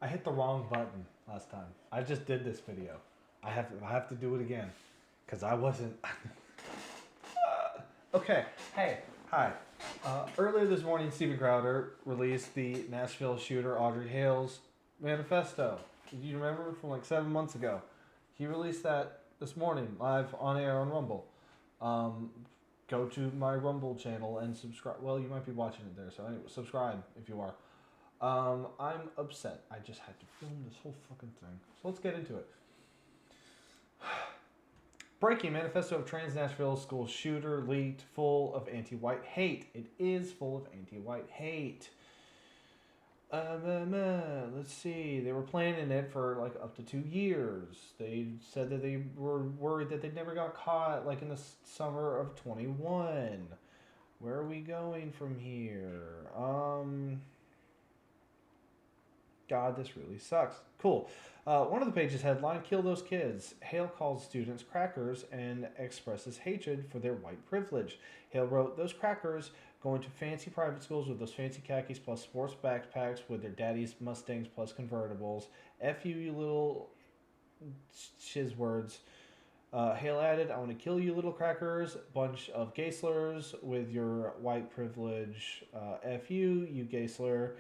I hit the wrong button last time. I just did this video. I have to do it again, cause I wasn't. Okay. Hey. Hi. Earlier this morning, Steven Crowder released the Nashville shooter Audrey Hale's manifesto. Do you remember from like 7 months ago? He released that this morning, live on air on Rumble. Go to my Rumble channel and subscribe. Well, you might be watching it there, so anyway, subscribe if you are. I'm upset. I just had to film this whole fucking thing. So let's get into it. Breaking manifesto of trans Nashville school shooter leaked full of anti-white hate. It is full of anti-white hate. Let's see. They were planning it for like up to 2 years. They said that they were worried that they never got caught like in the summer of 21. Where are we going from here? God, this really sucks. Cool. One of the pages headline, Kill Those Kids. Hale calls students crackers and expresses hatred for their white privilege. Hale wrote, those crackers going to fancy private schools with those fancy khakis plus sports backpacks with their daddy's Mustangs plus convertibles. F you little shiz words. Hale added, I want to kill you little crackers, bunch of gay slurs with your white privilege. F you gay slur.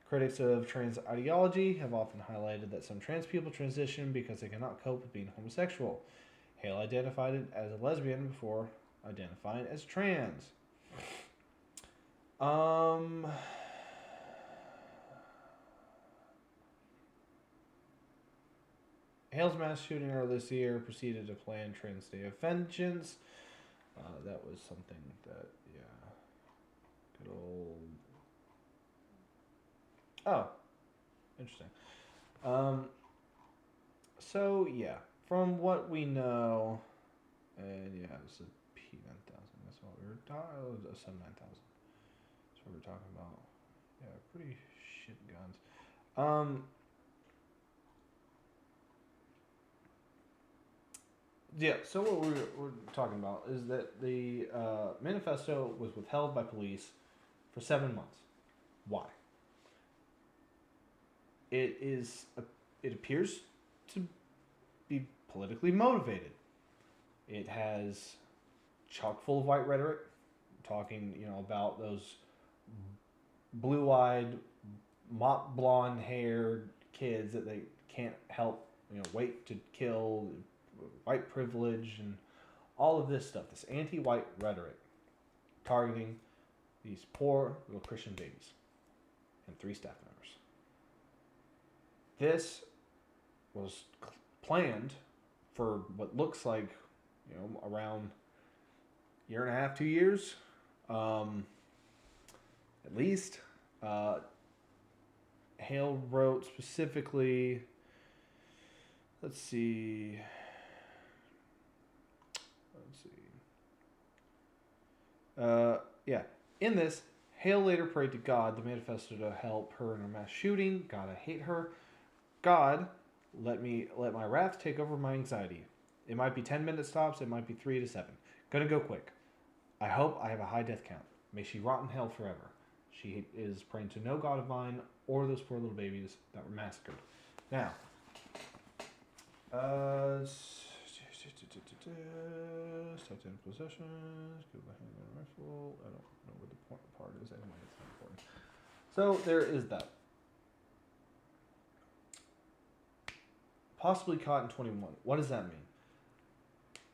Critics of trans ideology have often highlighted that some trans people transition because they cannot cope with being homosexual. Hale identified it as a lesbian before identifying as trans. Hale's mass shooting earlier this year proceeded to plan Trans Day of Vengeance. That was something that, yeah, good old. Oh, interesting. So yeah, from what we know, and yeah, it's a P9000. That's what we were talking. Oh, a 79000. That's what we're talking about. Yeah, pretty shit guns. Yeah. So what we're talking about is that the manifesto was withheld by police for 7 months. Why? It appears to be politically motivated. It has chock full of white rhetoric, talking, about those blue-eyed, mop blonde-haired kids that they can't help, wait to kill, white privilege, and all of this stuff. This anti-white rhetoric targeting these poor little Christian babies and 3 staff members. This was planned for what looks like, around a year and a half, 2 years, at least. Hale wrote specifically, let's see. Yeah. In this, Hale later prayed to God, the manifesto, to help her in her mass shooting. God, I hate her. God, let my wrath take over my anxiety. It might be 10-minute stops. It might be 3 to 7. Gonna go quick. I hope I have a high death count. May she rot in hell forever. She is praying to no God of mine or those poor little babies that were massacred. Now, step in possessions. Give the hand and rifle. I don't know where the part is. Anyway, it's not important. So there is that. Possibly caught in 21. What does that mean?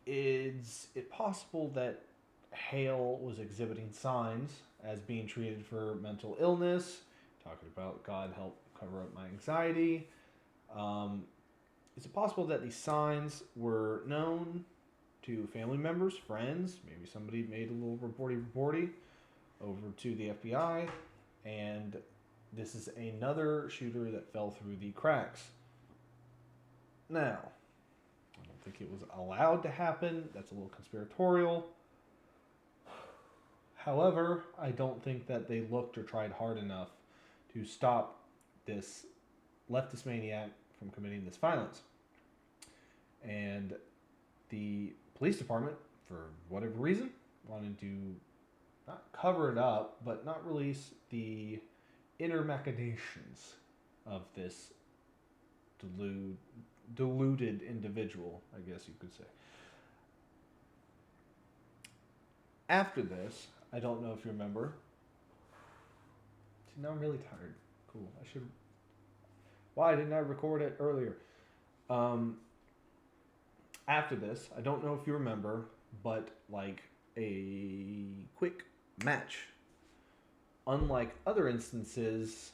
Is it possible that Hale was exhibiting signs as being treated for mental illness? Talking about God help cover up my anxiety. Is it possible that these signs were known to family members, friends? Maybe somebody made a little reporty over to the FBI, and this is another shooter that fell through the cracks. Now, I don't think it was allowed to happen. That's a little conspiratorial. However, I don't think that they looked or tried hard enough to stop this leftist maniac from committing this violence. And the police department, for whatever reason, wanted to not cover it up, but not release the inner machinations of this delude, deluded individual, I guess you could say. After this, I don't know if you remember. See, now I'm really tired. Cool. I should. Why didn't I record it earlier? Um, After this, I don't know if you remember, but like a quick match. Unlike other instances,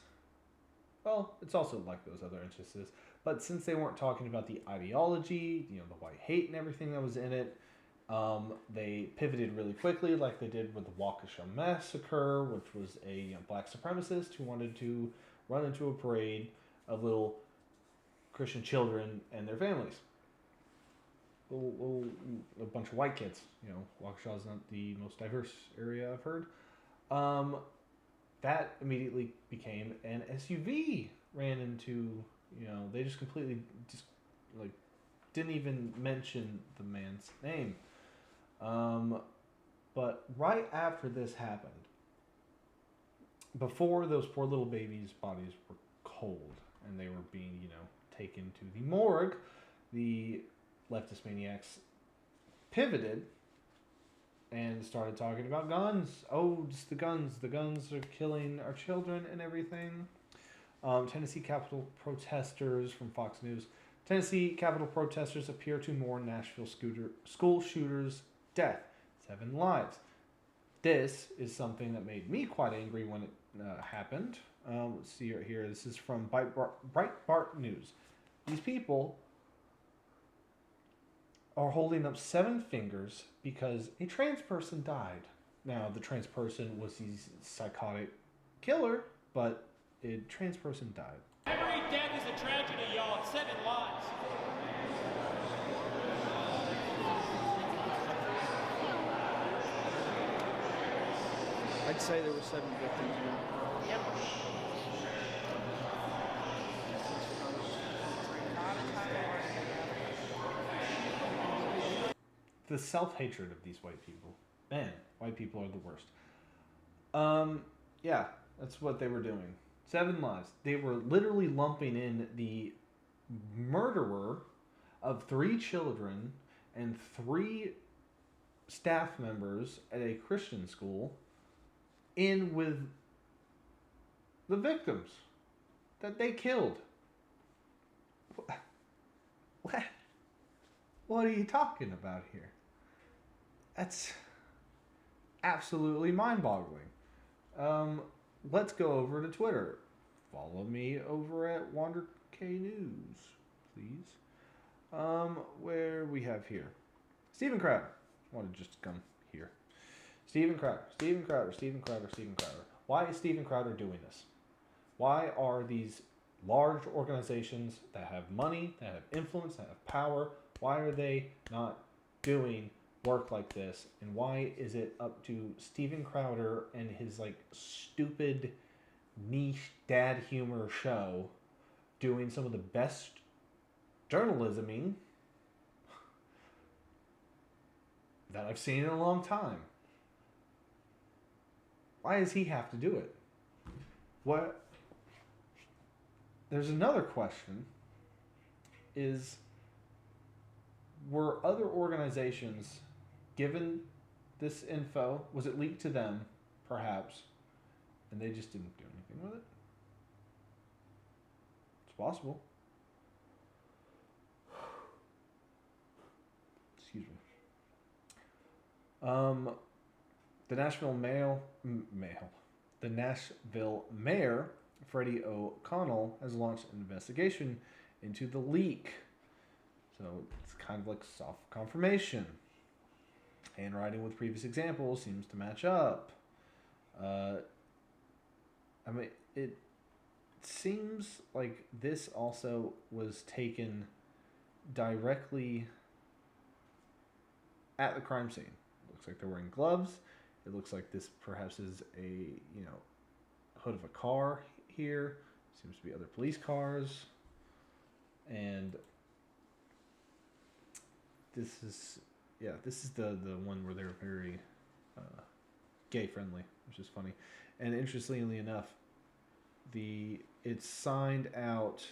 well, it's also like those other instances, but since they weren't talking about the ideology, the white hate and everything that was in it, they pivoted really quickly, like they did with the Waukesha Massacre, which was a black supremacist who wanted to run into a parade of little Christian children and their families. A bunch of white kids. Waukesha is not the most diverse area I've heard. That immediately became an SUV. Ran into, they just completely like didn't even mention the man's name. But right after this happened, before those poor little babies' bodies were cold and they were being, taken to the morgue, the leftist maniacs pivoted and started talking about guns. Oh, just the guns. The guns are killing our children and everything. Tennessee Capitol protesters from Fox News. Tennessee Capitol protesters appear to mourn Nashville school shooter's death. 7 lives. This is something that made me quite angry when it happened. Let's see right here. This is from Breitbart News. These people are holding up 7 fingers because a trans person died. Now, the trans person was the psychotic killer, but a trans person died. Every death is a tragedy, y'all. It's 7 lives. I'd say there were 7 victims. Yep. The self-hatred of these white people. Man, white people are the worst. Yeah, that's what they were doing. 7 lives. They were literally lumping in the murderer of 3 children and 3 staff members at a Christian school in with the victims that they killed. What are you talking about here? That's absolutely mind-boggling. Let's go over to Twitter. Follow me over at WanderK News, please. Where we have here. Steven Crowder. I want to just come here. Steven Crowder. Why is Steven Crowder doing this? Why are these large organizations that have money, that have influence, that have power, why are they not doing work like this? And why is it up to Steven Crowder and his stupid niche dad humor show doing some of the best journalisming that I've seen in a long time? Why does he have to do it? What? There's another question. Were other organizations given this info? Was it leaked to them, perhaps, and they just didn't do anything with it? It's possible. Excuse me. The Nashville mayor, Freddie O'Connell, has launched an investigation into the leak. So it's kind of like soft confirmation. Handwriting with previous examples seems to match up. It seems like this also was taken directly at the crime scene. Looks like they're wearing gloves. It looks like this perhaps is a, hood of a car here. Seems to be other police cars. And this is the one where they're very gay friendly, which is funny. And interestingly enough, it's signed out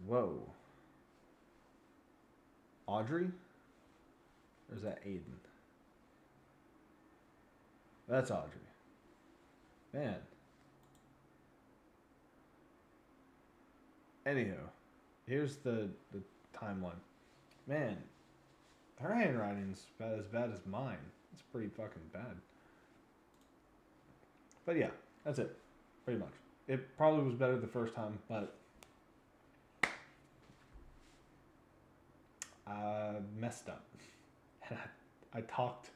Whoa. Audrey? Or is that Aiden? That's Audrey. Man. Anyhow, here's the timeline. Man, her handwriting's about as bad as mine. It's pretty fucking bad. But yeah, that's it. Pretty much. It probably was better the first time, but I messed up. And I talked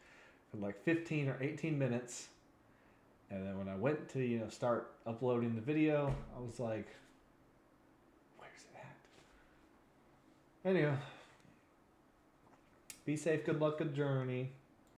for like 15 or 18 minutes. And then when I went to, start uploading the video, I was like, where's it at? Anyhow, be safe, good luck, good journey.